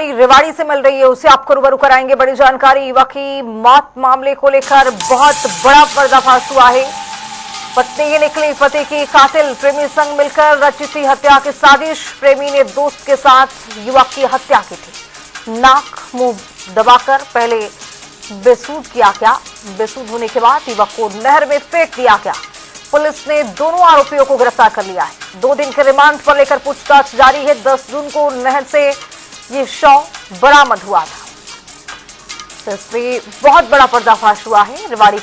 जानकारी रेवाड़ी से मिल रही है, उसे आपको रूबरू कराएंगे। बड़ी जानकारी, युवक की मौत मामले को लेकर बहुत बड़ा पर्दाफाश हुआ है। पत्नी ये निकली पति की कातिल, प्रेमी संग मिलकर रची थी हत्या की साजिश। प्रेमी ने दोस्त के साथ युवक की हत्या की थी। नाक मुंह दबाकर पहले बेसुध किया गया, बेसुध होने के बाद युवक को नहर में फेंक दिया गया। पुलिस ने दोनों आरोपियों को गिरफ्तार कर लिया है। 2 दिन के रिमांड पर लेकर पूछताछ जारी है। 10 जून को नहर से ये शव बरामद हुआ था। इसमें बहुत बड़ा पर्दाफाश हुआ है। रेवाड़ी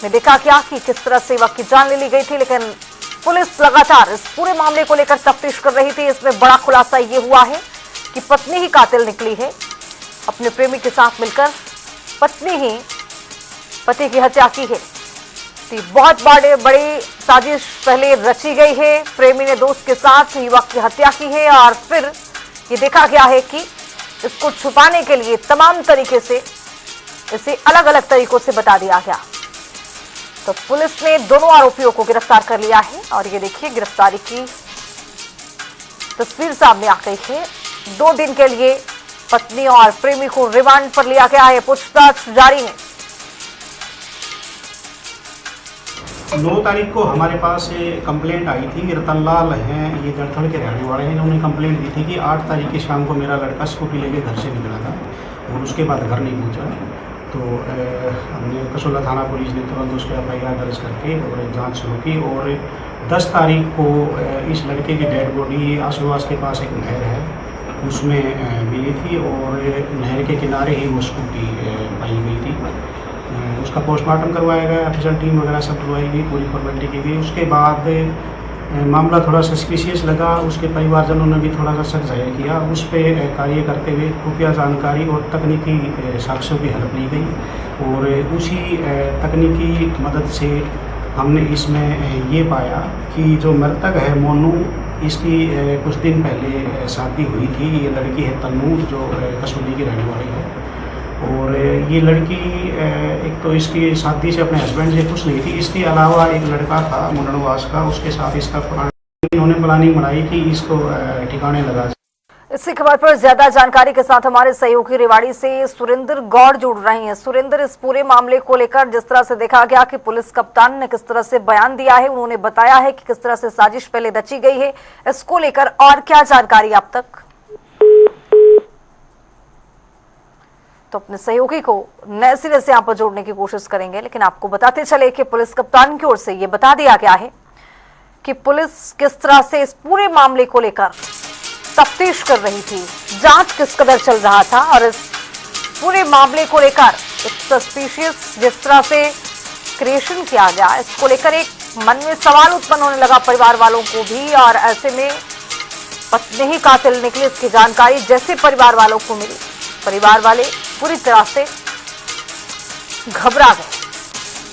में देखा गया कि किस तरह से युवक की जान ले ली गई थी, लेकिन पुलिस लगातार इस पूरे मामले को लेकर तफ्तीश कर रही थी। इसमें बड़ा खुलासा ये हुआ है कि पत्नी ही कातिल निकली है। अपने प्रेमी के साथ मिलकर पत्नी ही पति की हत्या की है। बहुत बड़ी साजिश पहले रची गई है। प्रेमी ने दोस्त के साथ युवक की हत्या की है और फिर ये देखा गया है कि इसको छुपाने के लिए तमाम तरीके से इसे अलग अलग तरीकों से बता दिया गया। तो पुलिस ने दोनों आरोपियों को गिरफ्तार कर लिया है और ये देखिए गिरफ्तारी की तस्वीर सामने आ गई है। 2 दिन के लिए पत्नी और प्रेमी को रिमांड पर लिया गया है। पूछताछ जारी है। 9 तारीख को हमारे पास कंप्लेंट आई थी। रतनलाल हैं, ये जड़थल के रहने वाले हैं। इन्होंने कंप्लेंट दी थी कि 8 तारीख की शाम को मेरा लड़का स्कूटी लेके घर से निकला था और उसके बाद घर नहीं पहुंचा। तो हमने कसोला थाना पुलिस ने तुरंत उस पर एफआईआर दर्ज करके और जांच शुरू की। और 10 तारीख को इस लड़के की डेड बॉडी आसुवास के पास एक नहर है उसमें मिली थी और नहर के किनारे ही वो स्कूटी पाई गई थी। उसका पोस्टमार्टम करवाया गया, ऑफिशियल टीम वगैरह सब करवाई गई, पूरी फॉर्मेलिटी की गई। उसके बाद मामला थोड़ा सस्पिशियस लगा। उसके परिवारजनों ने भी थोड़ा सा शक जाहिर किया। उस पर कार्य करते हुए खुफिया जानकारी और तकनीकी साक्ष्यों की हेल्प ली गई और उसी तकनीकी मदद से हमने इसमें ये पाया कि जो मृतक है मोनू, इसकी कुछ दिन पहले शादी हुई थी। ये लड़की है तन्नू, जो कसौली की रहने वाली है। और ये लड़की एक तो इसकी शादी से अपने हस्बैंड से खुश नहीं थी। इसके अलावा एक लड़का था मुंडनवास का, उसके साथ इसका इन्होंने प्लानिंग बनाई कि इसको ठिकाने लगा। इसी खबर पर ज्यादा जानकारी के साथ हमारे सहयोगी रेवाड़ी से सुरेंद्र गौड़ जुड़ रहे हैं। सुरेंद्र, इस पूरे मामले को लेकर जिस तरह से देखा गया कि पुलिस कप्तान ने किस तरह से बयान दिया है, उन्होंने बताया है कि किस तरह से साजिश पहले रची गई है, इसको लेकर और क्या जानकारी आप तक? तो अपने सहयोगी को नए सिरे से यहाँ पर जोड़ने की कोशिश करेंगे, लेकिन आपको बताते चले कि पुलिस कप्तान की ओर से ये बता दिया गया है कि पुलिस किस तरह से इस पूरे मामले को लेकर तफ्तीश कर रही थी, जांच किस कदर चल रहा था और इस पूरे मामले को लेकर एक सस्पिशियस जिस तरह से क्रिएशन किया गया, इसको लेकर एक मन में सवाल उत्पन्न होने लगा परिवार वालों को भी। और ऐसे में पत्नी ही कातिल निकली, इसकी जानकारी जैसे परिवार वालों को मिली, परिवार वाले पूरी तरह से घबरा गए,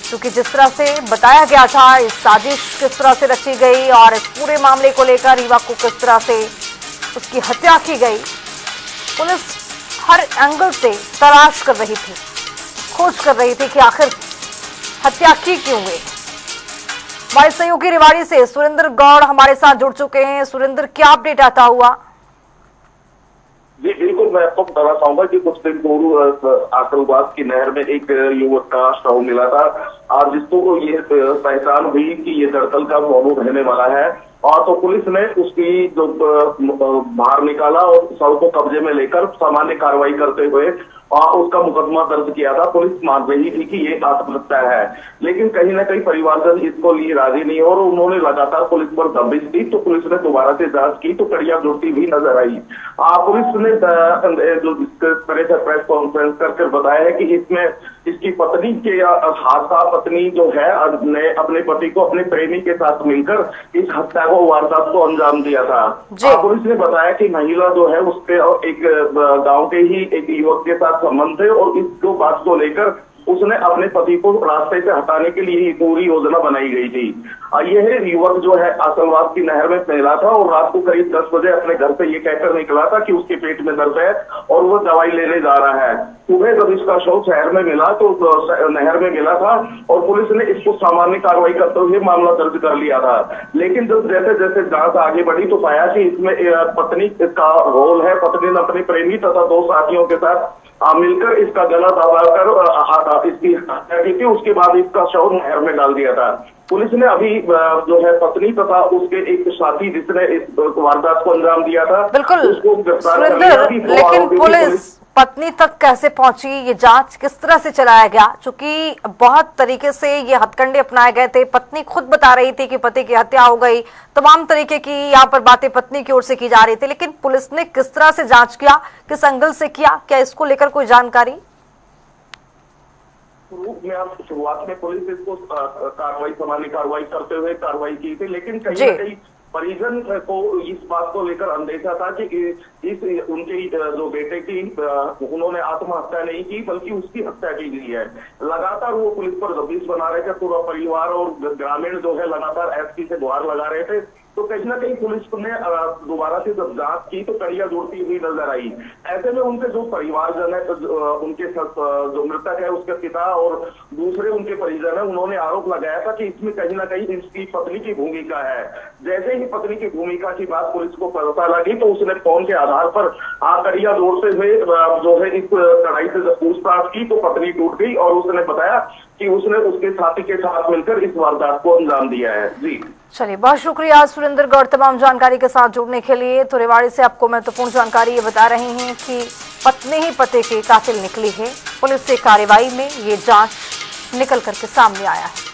क्योंकि जिस तरह से बताया गया था इस साजिश किस तरह से रची गई और इस पूरे मामले को लेकर युवक को किस तरह से उसकी हत्या की गई। पुलिस हर एंगल से तलाश कर रही थी, खोज कर रही थी कि आखिर हत्या की क्यों गई। हमारे सहयोगी रेवाड़ी से सुरेंद्र गौड़ हमारे साथ जुड़ चुके हैं। सुरेंद्र, क्या अपडेट आता हुआ? जी बिल्कुल, मैं आपको बताना चाहूंगा कि कुछ दिन पूर्व आकलबाग की नहर में एक युवक का शव मिला था और जिसको ये पहचान हुई कि ये दरअसल का मोनू रहने वाला है। और तो पुलिस ने उसकी जो बाहर निकाला और शव को कब्जे में लेकर सामान्य कार्रवाई करते हुए उसका मुकदमा दर्ज किया था। पुलिस मान रही थी कि ये आत्महत्या है, लेकिन कहीं ना कहीं परिवारजन इसको लिए राजी नहीं और उन्होंने लगातार पुलिस पर दबिश दी। तो पुलिस ने दोबारा से जांच की तो कड़ियां जुड़ती हुई नजर आई। पुलिस ने जो प्रेस कॉन्फ्रेंस करके बताया है कि इसमें इसकी पत्नी के हादसा पत्नी जो है ने अपने पति को अपने प्रेमी के साथ मिलकर इस हत्या को वारदात को अंजाम दिया था। पुलिस ने बताया कि महिला जो है उसके एक गांव के ही एक युवक के साथ संबंध थे और इस दो बात को लेकर उसने अपने पति को रास्ते से हटाने के लिए ही पूरी योजना बनाई गई थी। यह युवक जो है आसलवास की नहर में फैला था और रात को करीब 10 बजे अपने घर से ये कहकर निकला था कि उसके पेट में दर्द है और वो दवाई लेने जा रहा है। सुबह जब इसका शव शहर में मिला तो नहर में मिला था और पुलिस ने इसको सामान्य कार्रवाई करते हुए मामला दर्ज कर लिया था। लेकिन जब जैसे जैसे जांच आगे बढ़ी तो पाया कि इसमें पत्नी का रोल है। पत्नी ने अपने प्रेमी तथा 2 साथियों के साथ मिलकर इसका गला दबाकर इसकी हत्या की थी। उसके बाद इसका शव नहर में डाल दिया था। पुलिस ने अभी जो है पत्नी तथा उसके एक साथी जिसने इस वारदात को अंजाम दिया था बिल्कुल उसको गिरफ्तार कर लिया। सुरेंद्र, लेकिन पुलिस पत्नी तक कैसे पहुंची, ये जांच किस तरह से चलाया गया? क्योंकि बहुत तरीके से ये हथकंडे अपनाए गए थे। पत्नी खुद बता रही थी कि पति की हत्या हो गई, तमाम तरीके की यहाँ पर बातें पत्नी की ओर से की जा रही थी, लेकिन पुलिस ने किस तरह से जांच किया, किस एंगल से किया, क्या इसको लेकर कोई जानकारी? शुरुआत में पुलिस इसको सामान्य कार्रवाई करते हुए कार्रवाई की थी, लेकिन कहीं ना कहीं परिजन को इस बात को लेकर अंदेशा था कि इस उनके जो बेटे की उन्होंने आत्महत्या नहीं की बल्कि उसकी हत्या की गई है। लगातार वो पुलिस पर दबिश बना रहे थे। पूरा परिवार और ग्रामीण जो है लगातार एसपी से गुहार लगा रहे थे। तो कहीं ना कहीं पुलिस ने दोबारा से जब जांच की तो कड़ियां जोड़ती हुई नजर आई। ऐसे में उनके जो परिवारजन है, उनके जो मृतक है उसके पिता और दूसरे उनके परिजन है, उन्होंने आरोप लगाया था कि इसमें कहीं ना कहीं इसकी पत्नी की भूमिका है। जैसे ही पत्नी की भूमिका की बात पुलिस को पता लगी तो उसने फोन के आधार पर कड़ियां जोड़ते हुए जो है इस कड़ाई से जब पूछताछ की तो पत्नी टूट गई और उसने बताया कि उसने उसके साथी के साथ मिलकर इस वारदात को अंजाम दिया है। जी चलिए, बहुत शुक्रिया सुरेंद्र गौर तमाम जानकारी के साथ जुड़ने के लिए। तो रेवाड़ी से आपको महत्वपूर्ण जानकारी ये बता रहे हैं कि पत्नी ही पति के कातिल निकली है। पुलिस से कार्रवाई में ये जांच निकल करके सामने आया है।